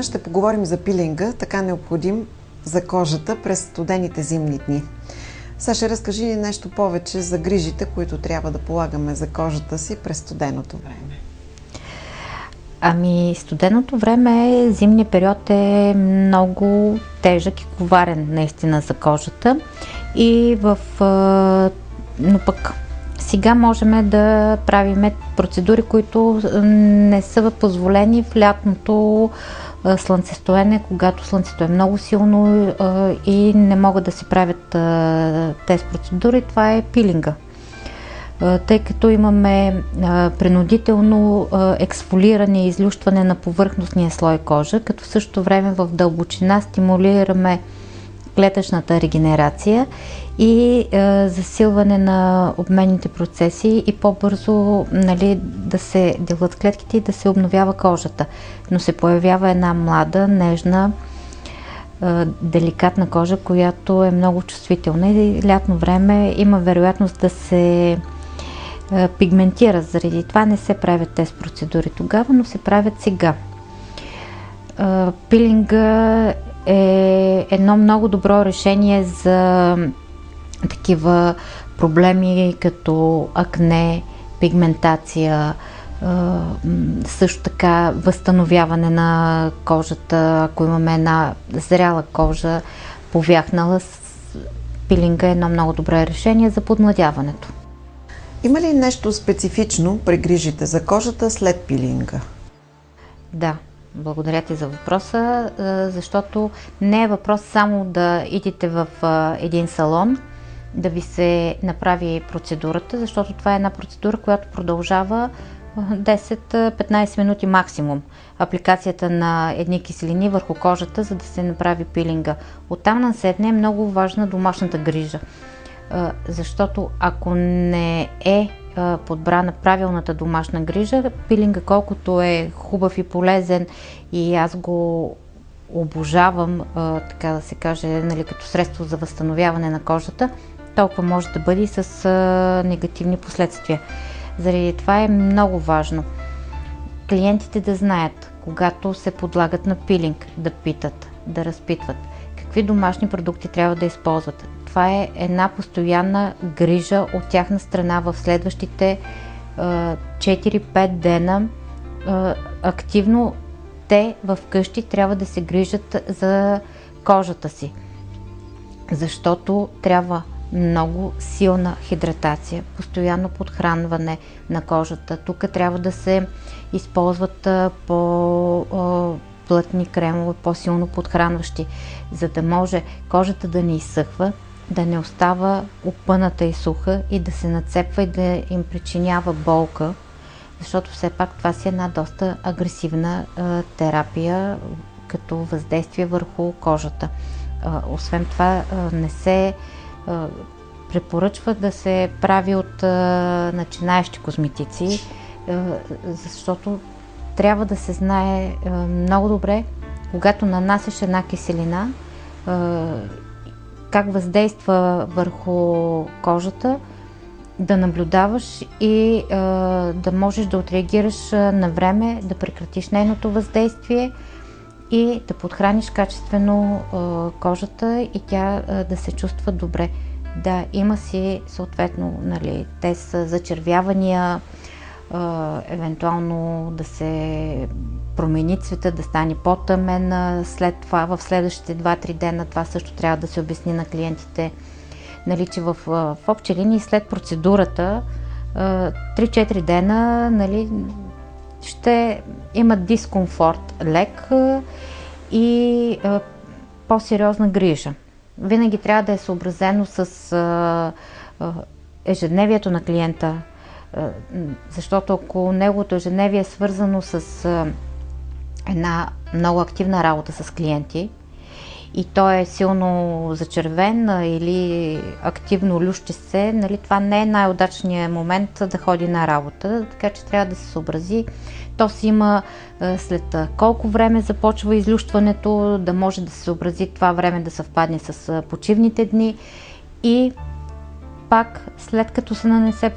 Ще поговорим за пилинга, така необходим за кожата през студените зимни дни. Саша, разкажи ни нещо повече за грижите, които трябва да полагаме за кожата си през студеното време. Студеното време, зимният период е много тежък и коварен наистина за кожата. Но пък сега можем да правим процедури, които не са позволени в лятното слънцестоене, когато слънцето е много силно и не могат да се правят тези процедури. Това е пилинга. Тъй като имаме принудително ексфолиране и излющване на повърхностния слой кожа, като в същото време в дълбочина стимулираме клетъчната регенерация и засилване на обменните процеси и по-бързо да се делят клетките и да се обновява кожата. Но се появява една млада, нежна, деликатна кожа, която е много чувствителна и лятно време има вероятност да се пигментира. Заради това не се правят тези процедури тогава, но се правят сега. Пилинга е едно много добро решение за такива проблеми като акне, пигментация, също така възстановяване на кожата, ако имаме една зряла кожа, повяхнала. Пилинга е едно много добро решение за подмладяването. Има ли нещо специфично при грижите за кожата след пилинга? Да. Благодаря ти за въпроса, защото не е въпрос само да идете в един салон, да ви се направи процедурата, защото това е една процедура, която продължава 10-15 минути максимум. Апликацията на едни киселини върху кожата, за да се направи пилинга. Оттам насетне е много важна домашната грижа, защото ако не е подбрана правилната домашна грижа, пилинга колкото е хубав и полезен и аз го обожавам, така да се каже, като средство за възстановяване на кожата, толкова може да бъде и с негативни последствия. Заради това е много важно клиентите да знаят, когато се подлагат на пилинг, да питат, да разпитват какви домашни продукти трябва да използват. Това е една постоянна грижа от тяхна страна в следващите 4-5 дена. Активно те в къщи трябва да се грижат за кожата си, защото трябва много силна хидратация, постоянно подхранване на кожата. Тук трябва да се използват по-плътни кремове, по-силно подхранващи, за да може кожата да не изсъхва, да не остава опъната и суха и да се нацепва и да им причинява болка, защото все пак това си е една доста агресивна терапия като въздействие върху кожата. Освен това не се препоръчва да се прави от начинаещи козметици, защото трябва да се знае много добре, когато нанасяш една киселина, как въздейства върху кожата, да наблюдаваш и да можеш да отреагираш на време, да прекратиш нейното въздействие и да подхраниш качествено кожата и тя да се чувства добре. Да, има си съответно, те са зачервявания, евентуално да се промени цвета, да стане по-тъмен след това, в следващите 2-3 дена. Това също трябва да се обясни на клиентите, че в общи линии след процедурата 3-4 дена ще имат дискомфорт лек и по-сериозна грижа. Винаги трябва да е съобразено с ежедневието на клиента, защото ако неговото ежедневие е свързано с една много активна работа с клиенти и той е силно зачервен или активно лющи се, това не е най-удачният момент да ходи на работа, така че трябва да се съобрази. То си има след колко време започва излющването, да може да се съобрази това време да съвпадне с почивните дни и пак след като се нанесе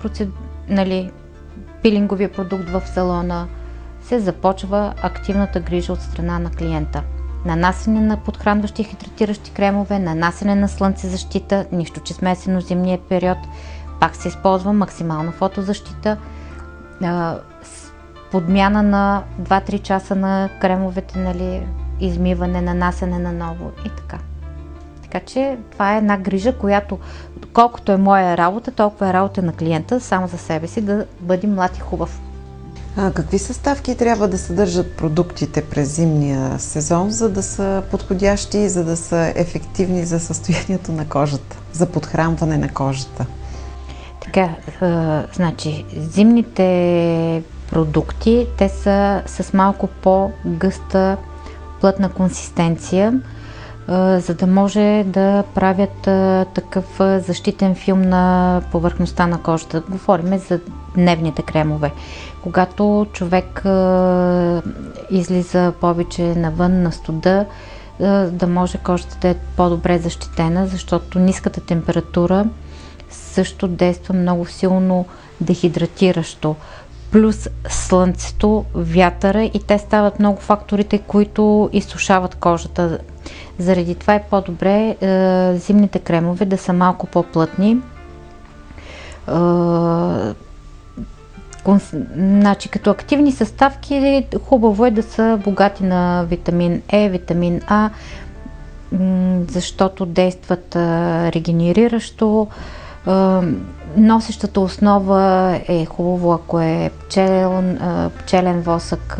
пилинговия продукт в салона, се започва активната грижа от страна на клиента. Нанасене на подхранващи и хидратиращи кремове, нанасене на слънцезащита, нищо че сме есенно-зимния период, пак се използва максимална фотозащита, подмяна на 2-3 часа на кремовете, нали, измиване, нанасене на ново и така. Така че това е една грижа, която колкото е моя работа, толкова е работа на клиента, само за себе си да бъде млад и хубав. Какви съставки трябва да съдържат продуктите през зимния сезон, за да са подходящи и за да са ефективни за състоянието на кожата, за подхранване на кожата? Така, значи, зимните продукти, те са с малко по-гъста, плътна консистенция, за да може да правят такъв защитен филм на повърхността на кожата. Говорим за дневните кремове. Когато човек излиза повече навън на студа, да може кожата да е по-добре защитена, защото ниската температура също действа много силно дехидратиращо. Плюс слънцето, вятъра и те стават много факторите, които изсушават кожата. Заради това е по-добре зимните кремове да са малко по-плътни. Значи, като активни съставки, хубаво е да са богати на витамин Е, витамин А, защото действат регенериращо. Носещата основа е хубаво, ако е пчелен восък,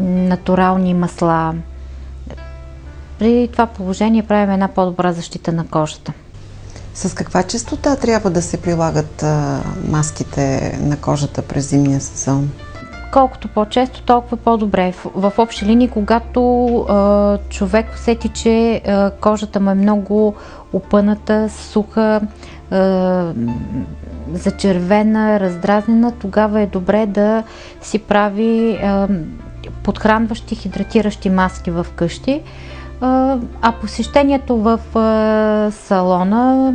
натурални масла. При това положение правим една по-добра защита на кожата. С каква честота трябва да се прилагат маските на кожата през зимния сезон? Колкото по-често, толкова по-добре. В общи линии, когато човек усети, че кожата му е много опъната, суха, зачервена, раздразнена, тогава е добре да си прави подхранващи, хидратиращи маски в къщи. А посещението в салона,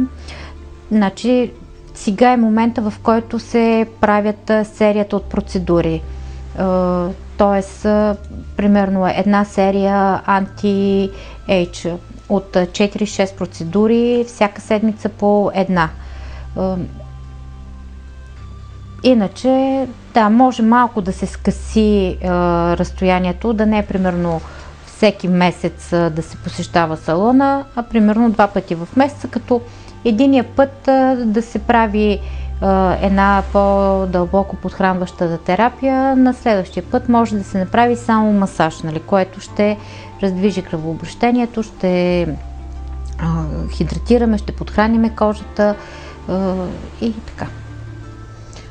значи сега е момента, в който се правят серията от процедури. Тоест, примерно една серия анти-ейдж от 4-6 процедури, всяка седмица по една. Иначе, да, може малко да се скъси разстоянието, да не е примерно всеки месец да се посещава салона, а примерно 2 пъти в месеца, като единия път да се прави една по-дълбоко подхранваща терапия, на следващия път може да се направи само масаж, нали, което ще раздвижи кръвообращението, ще хидратираме, ще подхраниме кожата и така.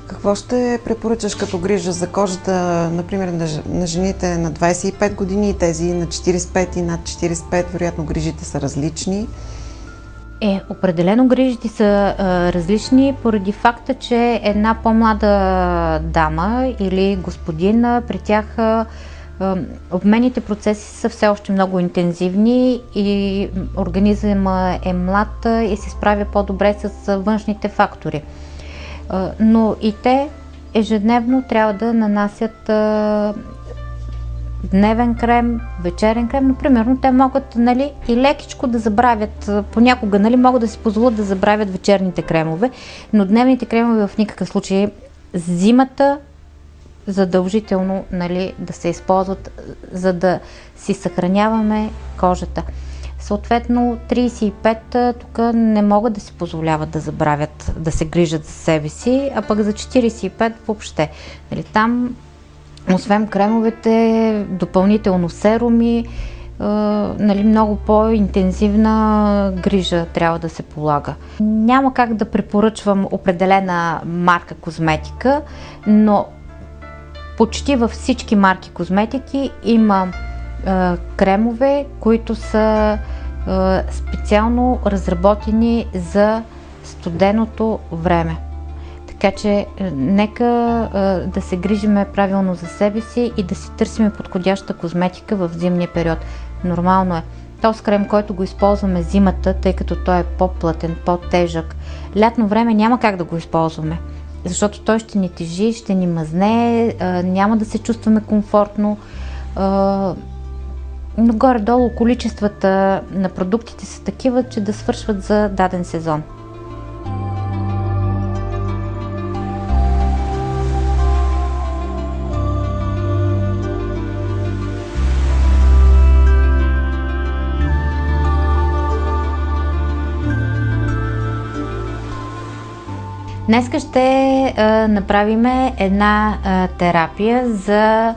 Какво ще препоръчаш като грижа за кожата, например, на жените на 25 години и тези на 45 и над 45, вероятно грижите са различни? Определено грижите са различни поради факта, че една по-млада дама или господин, при тях обменните процеси са все още много интензивни и организъмът е млад и се справя по-добре с външните фактори. Но и те ежедневно трябва да нанасят дневен крем, вечерен крем, но примерно те могат, нали, и лекичко да забравят, понякога, нали, могат да си позволят да забравят вечерните кремове, но дневните кремове в никакъв случай зимата задължително, нали, да се използват, за да си съхраняваме кожата. Съответно 35 тук не могат да си позволяват да забравят да се грижат за себе си, а пък за 45 въобще. Нали, там освен кремовете, допълнително серуми, нали, много по-интензивна грижа трябва да се полага. Няма как да препоръчвам определена марка козметика, но почти във всички марки козметики има кремове, които са специално разработени за студеното време. Така че нека да се грижиме правилно за себе си и да си търсиме подходяща козметика в зимния период. Нормално е. Този крем, който го използваме зимата, тъй като той е по-плътен, по-тежък, лятно време няма как да го използваме. защото той ще ни тежи, ще ни мазне, няма да се чувстваме комфортно. Но горе-долу количествата на продуктите са такива, че да свършват за даден сезон. Днеска ще направим една терапия за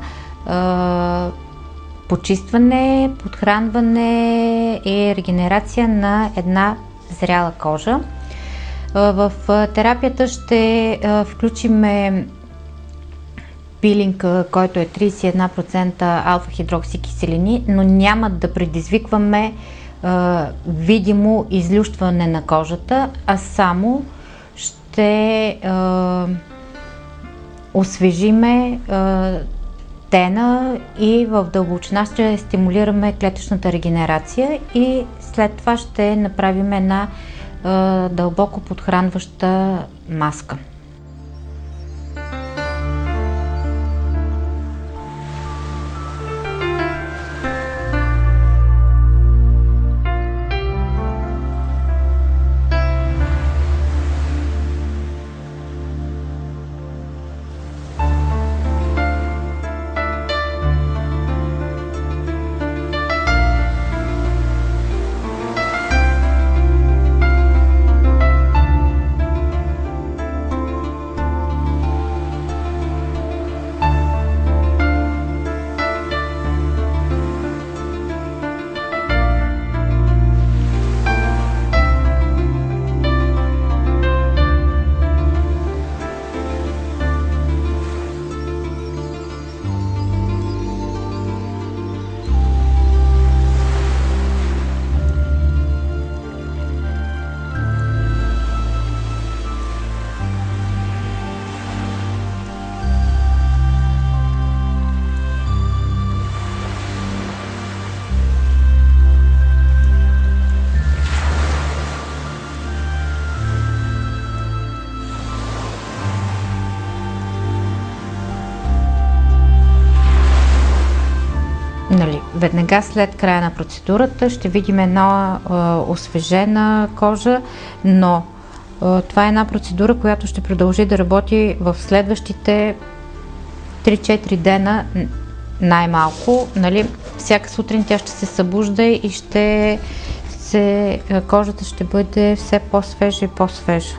почистване, подхранване и регенерация на една зряла кожа. В терапията ще включим пилинг, който е 31% алфа-хидроксикиселини, но няма да предизвикваме видимо излющване на кожата, а само ще освежиме тена и в дълбочина ще стимулираме клетъчната регенерация и след това ще направим една дълбоко подхранваща маска. Веднага след края на процедурата ще видим една освежена кожа, но това е една процедура, която ще продължи да работи в следващите 3-4 дена най-малко. Всяка сутрин тя ще се събужда и кожата ще бъде все по-свежа и по-свежа.